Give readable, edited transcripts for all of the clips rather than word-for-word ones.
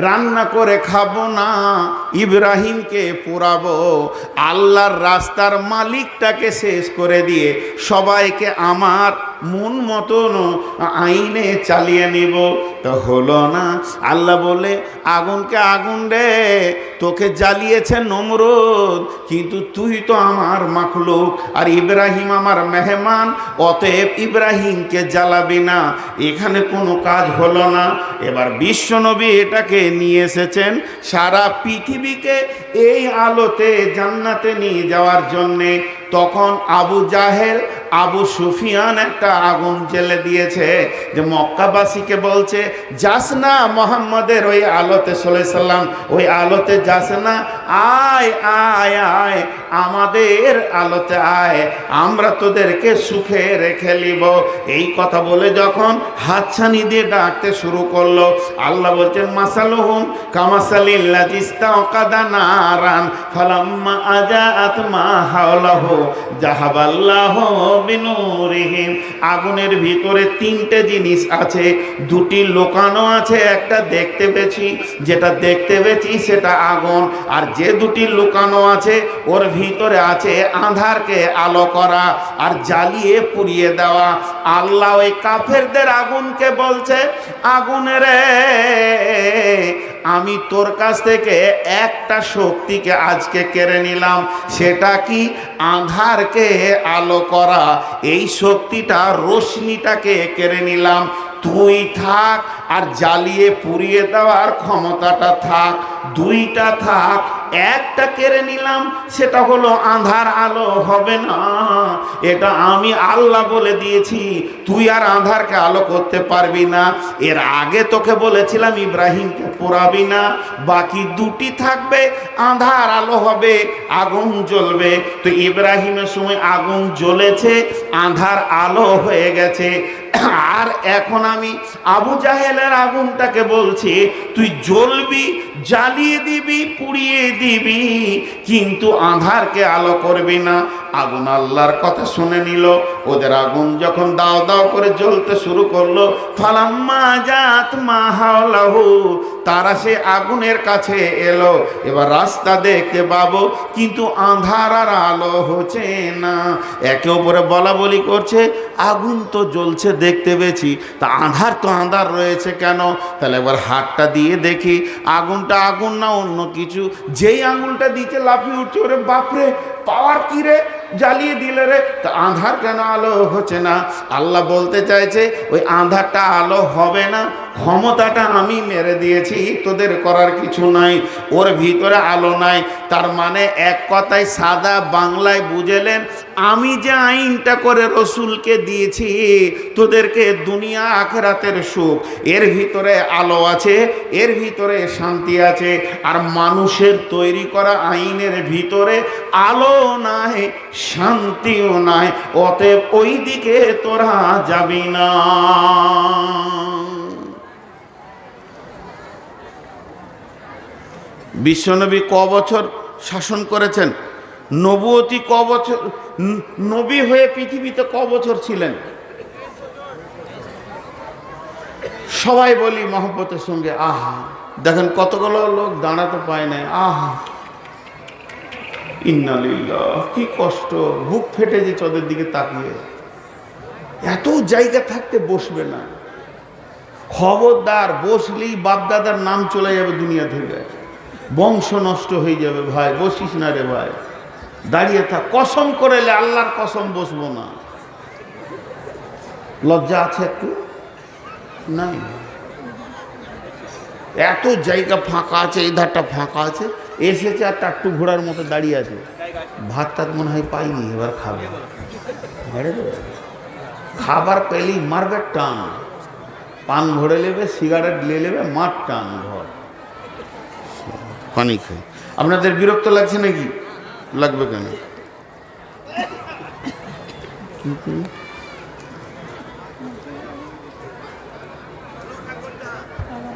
রান্না করে খাবো না, ইব্রাহিমকে পোড়াবো। আল্লাহর রাস্তার মালিকটাকে শেষ করে দিয়ে সবাইকে আমার মন মতন আইনে চালিয়ে নিব। তো হলো না। আল্লাহ বলে, আগুনকে আগুন রে, তোকে জ্বালিয়েছে নমরুদ, কিন্তু তুই তো আমার মাখলুক আর ইব্রাহিম আমার মেহমান, অতএব ইব্রাহিমকে জ্বালাবি না। এখানে কোনো কাজ হলো না। এবার বিশ্বনবী এটাকে নিয়ে এসেছেন সারা পৃথিবীকে এই আলোতে জান্নাতে নিয়ে যাওয়ার জন্যে। তখন আবু জাহেল, আবু সুফিয়ান একটা আগুন জ্বেলে দিয়েছে, যে মক্কাবাসীকে বলছে, যাস না মোহাম্মদের ওই আলোতে সাল্লাম, ওই আলোতে যাস না, আয় আয় আয় আমাদের আলোতে আয়, আমরা তোদেরকে সুখে রেখে নিব। এই কথা বলে যখন হাতছানি দিয়ে ডাকতে শুরু করলো, আল্লাহ বলছেন, মাসালুহুম কামাসালিল্লাযী ইসতাওকাদা নারান ফালাম্মা আজাআত মা হাওলাহু জাহাবাল্লাহু বিনুরিহিম। আগুনের ভিতরে তিনটে জিনিস আছে, দুটি লুকানো আছে, একটা দেখতে পেয়েছি, যেটা দেখতে পেয়েছি সেটা আগুন, আর যে দুটি লুকানো আছে ওর ভিতরে আছে আঁধারকে আলো করা আর জ্বালিয়ে পুড়িয়ে দেওয়া। আল্লাহ ওই কাফেরদের আগুনকে বলছে, আগুনের আমি তোর কাছ থেকে একটা শক্তিকে আজকে কেড়ে নিলাম, সেটা কি? আঁধারকে আলো করা। এই শক্তিটা, রোশনিটাকে কেড়ে নিলাম। তুই থাক আর জ্বালিয়ে পুড়িয়ে দেওয়ার ক্ষমতাটা থাক, দুইটা থাক। একটা কেড়ে নিলাম, সেটা হলো আঁধার আলো হবে না। এটা আমি আল্লাহ বলে দিয়েছি, তুই আর আঁধারকে আলো করতে পারবি না। এর আগে তোকে বলেছিলাম ইব্রাহিমকে পোড়াবি না, বাকি দুটি থাকবে, আঁধার আলো হবে, আগুন জ্বলবে। তো ইব্রাহিমের সময় আগুন জ্বলেছে, আঁধার আলো হয়ে গেছে। আর এখন আমি আবু জাহেলের আগুনটাকে বলছি, তুই জ্বলবি, জ্বালিয়ে দিবি, পুড়িয়ে দিবি, কিন্তু আঁধারকে আলো করবি না। আগুন আল্লাহর কথা শুনে নিল। ওদের আগুন যখন দাও দাও করে জ্বলতে শুরু করলো, ফালাম্মা জাত মা হাওলাহু, তারা সে আগুনের কাছে এলো। এবার রাস্তা দেখতে পাবো, কিন্তু আঁধার আর আলো হচ্ছে না। একে অপরে বলা বলি করছে, আগুন তো জ্বলছে দেখতে পেয়েছি, তা আঁধার তো আঁধার রয়েছে কেন? তাহলে এবার হাতটা দিয়ে দেখি আগুনটা আগুন না অন্য কিছু। যেই আঙুলটা দিতে লাফিয়ে উঠছে, ওরে বাপরে, পাওয়ার কি রে, জ্বালিয়ে দিলে রে, তা আঁধার কেন আলো হচ্ছে না? আল্লাহ বলতে চাইছে, ওই আঁধারটা আলো হবে না, ক্ষমতাটা আমি মেরে দিয়েছি, তোদের করার কিছু নাই। ওর ভিতরে আলো নাই। তার মানে এক কথায় সাদা বাংলায় বুঝেলেন, আমি যে আইনটা করে রসুলকে দিয়েছি তোদেরকে দুনিয়া আখিরাতের সুখ, এর ভিতরে আলো আছে, এর ভিতরে শান্তি আছে। আর মানুষের তৈরি করা আইনের ভিতরে আলো নাই, শান্তিও নাই, অতএব ওই দিকে তোরা যাবি না। বিশ্বনবী ক বছর শাসন করেছেন? নবুয়তি ক বছর, নবী হয়ে পৃথিবীতে ক বছর ছিলেন? সবাই বলি মহব্বতের সঙ্গে, আহা, দেখেন কতগুলো লোক দাঁড়াতে পায় না, আহা ইন্না লিল্লাহ, কি কষ্ট, বুক ফেটে যে ওদের দিকে তাকিয়ে। এত জায়গা থাকতে বসবে না, খবরদার, বসলেই বাপদাদার নাম চলে যাবে দুনিয়া থেকে, বংশ নষ্ট হয়ে যাবে। ভাই বসিস না রে ভাই, দাঁড়িয়ে থাক। কসম করেলে আল্লাহর কসম বসবো না। লজ্জা আছে একটু? নাই। এত জায়গা ফাঁকা আছে, এই ধারটা ফাঁকা আছে, এসেছে আর টাট্টু ঘোড়ার মতো দাঁড়িয়ে আছে। ভাত টাত মনে হয় পাইনি, এবার খাবে। খাবার পেলেই মারবে টান, পান ভরে নেবে, সিগারেট নিয়ে নেবে, মার টান ঘর। পানি খাই। আপনাদের বিরক্ত লাগছে নাকি? লাগবে কেন?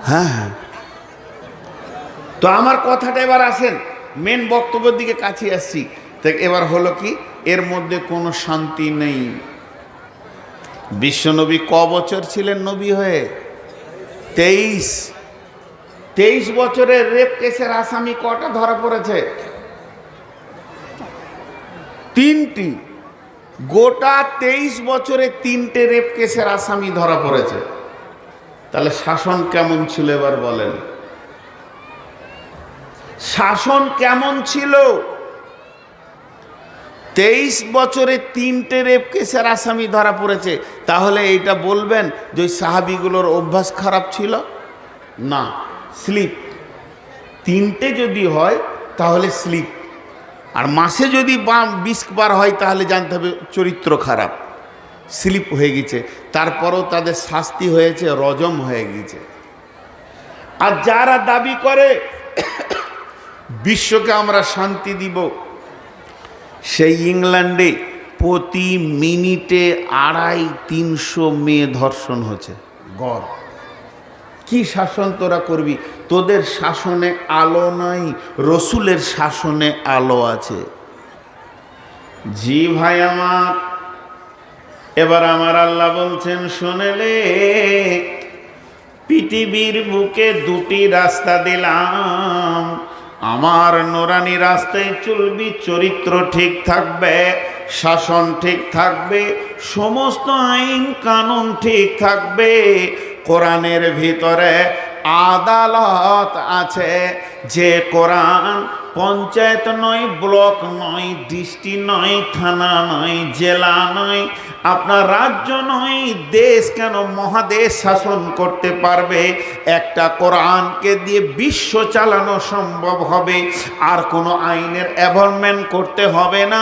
হ্যাঁ হ্যাঁ, তো আমার কথাটা এবার আসেন, মেন বক্তব্যের দিকে কাছে আসছি। এবার হলো কি, এর মধ্যে কোনো শান্তি নেই। বিশ্বনবী ক বছর ছিলেন নবী হয়ে? 23। 23 বছরের রেপ কেসের আসামি কটা ধরা পড়েছে? 3টি। গোটা 23 বছরে 3টে রেপ কেসের আসামি ধরা পড়েছে। তাহলে শাসন কেমন ছিল এবার বলেন? শাসন কেমন ছিল? 23 বছরে 3টে রেপ কেসের আসামি ধরা পড়েছে। তাহলে এইটা বলবেন যে ওই সাহাবিগুলোর অভ্যাস খারাপ ছিল? না, স্লিপ। 3টে যদি হয় তাহলে স্লিপ, আর মাসে যদি 20 বার হয় তাহলে জানতে হবে চরিত্র খারাপ, স্লিপ হয়ে গেছে। তারপরও তাদের শাস্তি হয়েছে, রজম হয়ে গেছে। আর যারা দাবি করে বিশ্বকে আমরা শান্তি দিব, সেই ইংল্যান্ডে প্রতি মিনিটে 250-300 মেয়ে ধর্ষণ হচ্ছে। গড় কি শাসন তোরা করবি? তোদের শাসনে আলো নাই, রসুলের শাসনে আলো আছে। জি ভাই আমার, এবার আমার আল্লাহ বলছেন শোনেলে, পৃথিবীর বুকে 2টি রাস্তা দিলাম, আমার নোরানি রাস্তায় চলবি, চরিত্র ঠিক থাকবে, শাসন ঠিক থাকবে, সমস্ত আইন কানুন ঠিক থাকবে। কোরআনের ভিতরে আদালত আছে, যে কোরআন পঞ্চায়েত নয়, ব্লক নয়, ডিস্ট্রিক্ট নয়, থানা নয়, জেলা নয়, আপনার রাজ্য নয়, দেশ কেন মহাদেশ শাসন করতে পারবে। একটা কোরআনকে দিয়ে বিশ্ব চালানো সম্ভব হবে। আর কোনো আইনের অ্যামেন্ডমেন্ট করতে হবে না,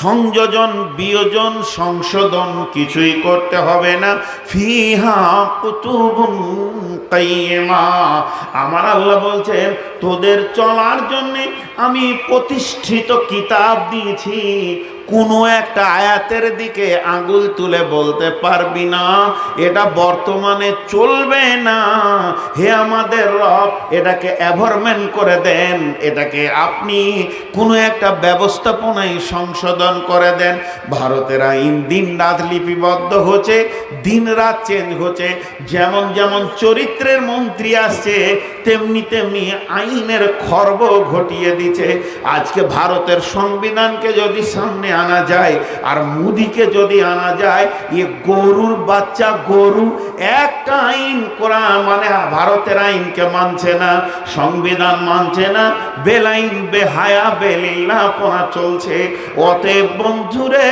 সংযোজন বিয়োজন সংশোধন কিছুই করতে হবে না। ফিহা কুতুবুন কাইয়্যিমা, আমার আল্লাহ বলছেন তোদের চলার জন্যে আমি প্রতিষ্ঠিত কিতাব দিয়েছি। কোনো একটা আয়াতের দিকে আঙুল তুলে বলতে পারবি না এটা বর্তমানে চলবে না। হে আমাদের রব, এটাকে অ্যামেন্ডমেন্ট করে দেন, এটাকে আপনি কোনো একটা ব্যবস্থাপনায় সংশোধন করে দেন। ভারতের আইন দিন রাত লিপিবদ্ধ হচ্ছে, দিন রাত চেঞ্জ হচ্ছে। যেমন যেমন চরিত্রের মন্ত্রী আসছে, তেমনি তেমনি আইনের খর্ব ঘটিয়ে দিচ্ছে। আজকে ভারতের সংবিধানকে যদি সামনে আনা যায় আর মোদিকে যদি আনা যায়, এ গরুর বাচ্চা গরু, একটা আইন কোরআন মানে ভারতের আইনকে মানছে না, সংবিধান মানছে না, বেলাইন বেহায়া বেলিল্লাহপনা চলছে। অতএব বন্ধুরে,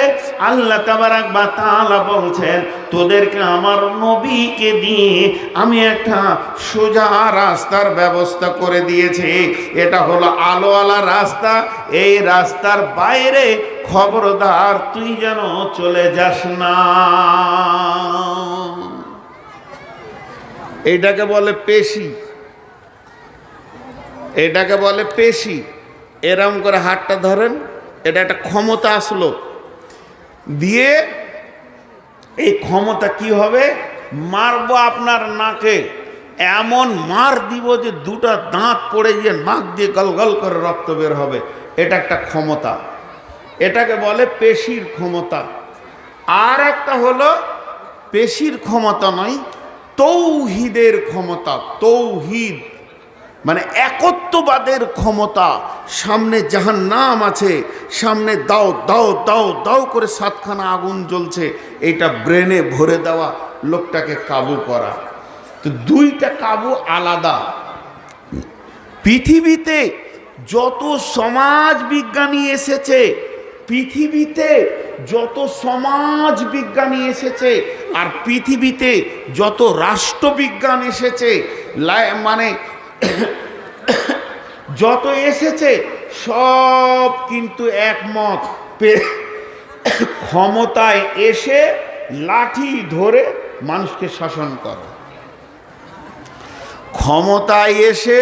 আল্লাহ তাবারাক ওয়া তাআলা বলছেন তোদেরকে আমার নবীকে দিয়ে আমি একটা সোজা রাস্তার ব্যবস্থা করে দিয়েছি। এটা হলো আলোওয়ালা রাস্তা। এই রাস্তার বাইরে খবরদার তুই যেন চলে যাস না। এটাকে বলে পেশি, এটাকে বলে পেশি। এরম করে হাতটা ধরেন, এটা একটা ক্ষমতা আসলো, দিয়ে এই ক্ষমতা কি হবে, মারবো আপনার নাকে, এমন মার দিব যে 2টা দাঁত পড়ে গিয়ে নাক দিয়ে গলগল করে রক্ত বের হবে। এটা একটা ক্ষমতা, এটাকে বলে পেশির ক্ষমতা। আর একটা হলো পেশির ক্ষমতা নয়, তৌহিদের ক্ষমতা। তৌহিদ মানে একত্ববাদের ক্ষমতা। সামনে জাহান্নাম আছে, সামনে দাও দাও দাও দাও করে 7খানা আগুন জ্বলছে, এটা ব্রেনে ভরে দেওয়া, লোকটাকে কাবু করা। তো 2টা কাবু আলাদা। পৃথিবীতে যত সমাজ বিজ্ঞানী এসেছে, পৃথিবীতে যত সমাজ বিজ্ঞানী এসেছে, আর পৃথিবীতে যত রাষ্ট্রবিজ্ঞান এসেছে, মানে যত এসেছে সব কিন্তু একমত, ক্ষমতায় এসে লাঠি ধরে মানুষকে শাসন করো। ক্ষমতায় এসে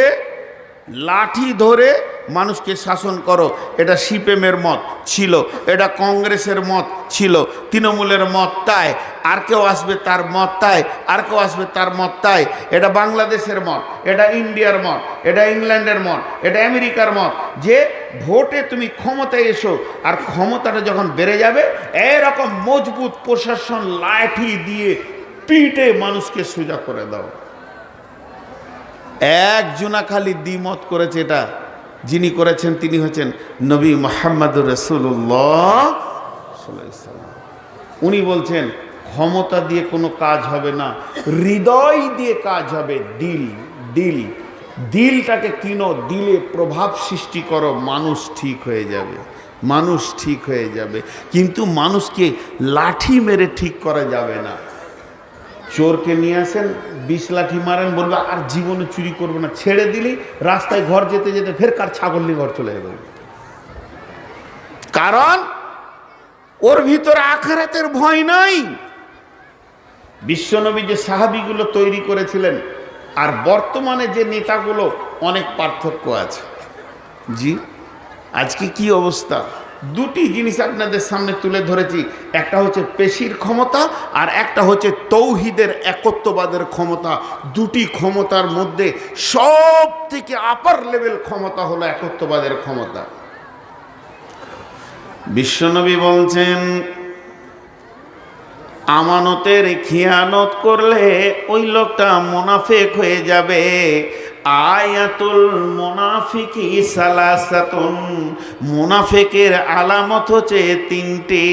লাঠি ধরে মানুষকে শাসন করো। এটা সিপিএমের মত ছিল, এটা কংগ্রেসের মত ছিল, তৃণমূলের মত তাই, আর কেউ আসবে তার মত তাই, আর কেউ আসবে তার মত তাই। এটা বাংলাদেশের মত, এটা ইন্ডিয়ার মত, এটা ইংল্যান্ডের মত, এটা আমেরিকার মত, যে ভোটে তুমি ক্ষমতায় এসো, আর ক্ষমতাটা যখন বেড়ে যাবে এরকম মজবুত প্রশাসন লাঠি দিয়ে পিটে মানুষকে সোজা করে দাও। একজনা খালি দ্বিমত করেছে, এটা যিনি করেছেন তিনি হচ্ছেন নবী মুহাম্মদ রাসূলুল্লাহ সাল্লাল্লাহু আলাইহি ওয়াসাল্লাম। উনি বলছেন ক্ষমতা দিয়ে কোনো কাজ হবে না, হৃদয় দিয়ে কাজ হবে। দিল দিল দিলটাকে কিনো, দিলে প্রভাব সৃষ্টি করো, মানুষ ঠিক হয়ে যাবে, মানুষ ঠিক হয়ে যাবে। কিন্তু মানুষকে লাঠি মেরে ঠিক করা যাবে না। চোরকে নিয়ে আসেন, 20 লাঠি মারেন, বলবে আর জীবনে চুরি করবে না, ছেড়ে দিলি রাস্তায় ঘর যেতে যেতে ফের কার ছাগল নিয়ে ঘর চলে যাবে। কারণ ওর ভিতরে আখিরাতের ভয় নাই। বিশ্বনবী যে সাহাবীগুলো তৈরি করেছিলেন আর বর্তমানে যে নেতাগুলো, অনেক পার্থক্য আছে। জি, আজকে কি অবস্থা? দুটি জিনিস আপনাদের সামনে তুলে ধরেছি, একটা হচ্ছে পেশির ক্ষমতা আর একটা হচ্ছে তৌহিদের একত্ববাদের ক্ষমতা। দুটি ক্ষমতার মধ্যে সব থেকে আপার লেভেল ক্ষমতা হলো একত্ববাদের ক্ষমতা। বিশ্বনবী বলছেন আমানতের খিয়ানত করলে ওই লোকটা মুনাফিক হয়ে যাবে। আয়াতুল মুনাফিকি সালাসাতুন, মুনাফিকের আলামত হচ্ছে তিনটি।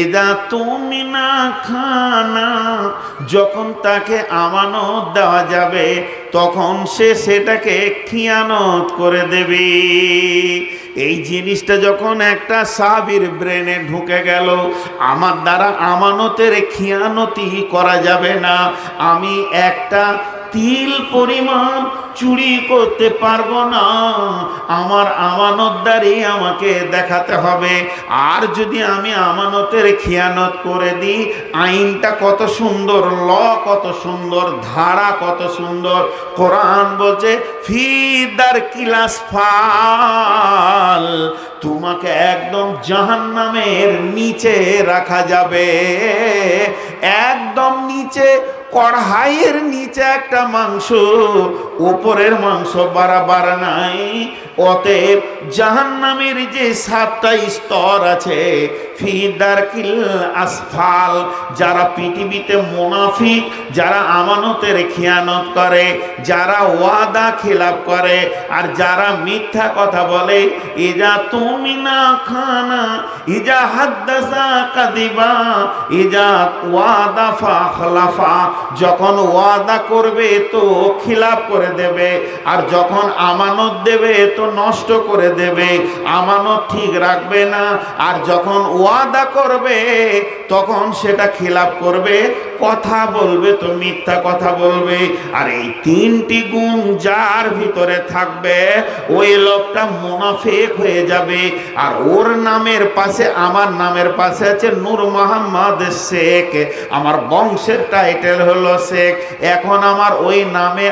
ইদা তুমিনা খানা, যখন তাকে আমানত দেওয়া যাবে তখন সে সেটাকে খিয়ানত করে দেবে। এই জিনিসটা যখন একটা সাহাবীর ব্রেনে ঢুকে গেল, আমার দ্বারা আমানতের খিয়ানতি করা যাবে না, আমি একটা তিল পরিমাণ চুরি করতে পারবো না, আমার আমানতদারি আমাকে দেখাতে হবে। আর যদি আমি আমানতের খিয়ানত করে দিই, আইনটা কত সুন্দর, ল কত সুন্দর, ধারা কত সুন্দর। কোরআন বলছে ফি দারকিল আসফাল, তোমাকে একদম জাহান্নামের নিচে রাখা যাবে, একদম নিচে, কড়াইয়ের নিচে একটা মাংস, উপরের মাংস বাড়াবার নাই। অতএব জাহান্নামের যে 7টা স্তর আছে, ফি দারকিল আসফাল, যারা পৃথিবীতে মুনাফিক, যারা আমানতের খিয়ানত করে, যারা ওয়াদা খিলাফ করে, আর যারা মিথ্যা কথা বলে, ইজা তুমিনা খানা, ইজা হাদ্দাসা কাদিবা, ইজা ওয়াদা ফাখলাফা, যখন ওয়াদা করবে তো খিলাফ করে দেবে, আর যখন আমানত দেবে তো নষ্ট করে দেবে, আমানত ঠিক রাখবে না। আর যখন ওয়াদা করবে তখন সেটা খিলাফ করবে, কথা বলবে তো মিথ্যা কথা বলবে। আর এই তিনটি গুণ যার ভিতরে থাকবে, ওই লোকটা মুনাফিক হয়ে যাবে। আর ওর নামের পাশে, আমার নামের পাশে আছে নূর মোহাম্মদ শেখ, আমার বংশের টাইটেল হলো শেখ। এখন আমার ওই নামে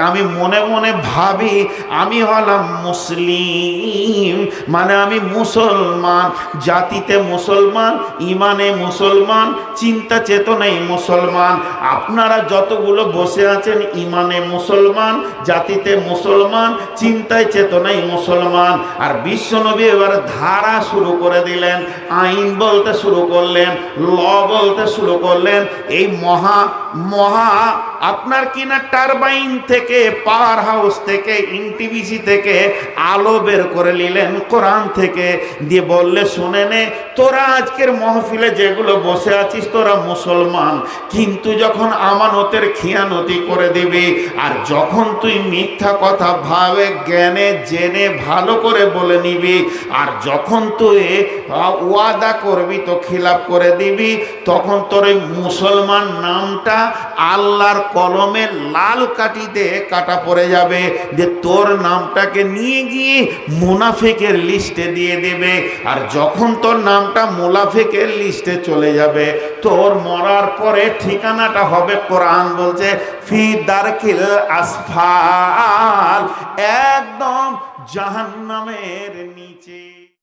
আমি মনে মনে ভাবি আমি হলাম মুসলিম, মানে আমি মুসলমান, জাতিতে মুসলমান, ইমানে মুসলমান, চিন্তা চেতনায় মুসলমান। আপনারা যতগুলো বসে আছেন ইমানে মুসলমান, জাতিতে মুসলমান, চিন্তায় চেতনায় মুসলমান। আর বিশ্বনবী এবার ধারা শুরু করে দিলেন, আইন বলতে শুরু করলেন, ল বলতে শুরু করলেন। এই মহা আপনার কিনা টারবাইন থেকে, পাওয়ার হাউস থেকে, এনটিভিসি থেকে আলো বের করে নিলেন কোরআন থেকে, দিয়ে বললে শুনে নে, তোরা আজকের মহফিলে যেগুলো বসে আছিস তোরা মুসলমান, কিন্তু যখন আমানতের খিয়ানতি করে দিবি, আর যখন তুই মিথ্যা কথা ভাবে জ্ঞানে জেনে ভালো করে বলে নিবি, আর যখন তুই ওয়াদা করবি তো খিলাফ করে দিবি, তখন তোর এই মুসলমান নামটা আল্লাহর কলমে লাল কাটিতে কাটা পড়ে যাবে, যে তোর নামটাকে নিয়ে গিয়ে মুনাফিকের লিস্টে দিয়ে দেবে। আর যখন তোর নামটা মুনাফিকের লিস্টে চলে যাবে, তোর মরার পরে ঠিকানাটা হবে, কোরআন বলছে ফি দারকিল আসফাল, একদম জাহান্নামের নিচে।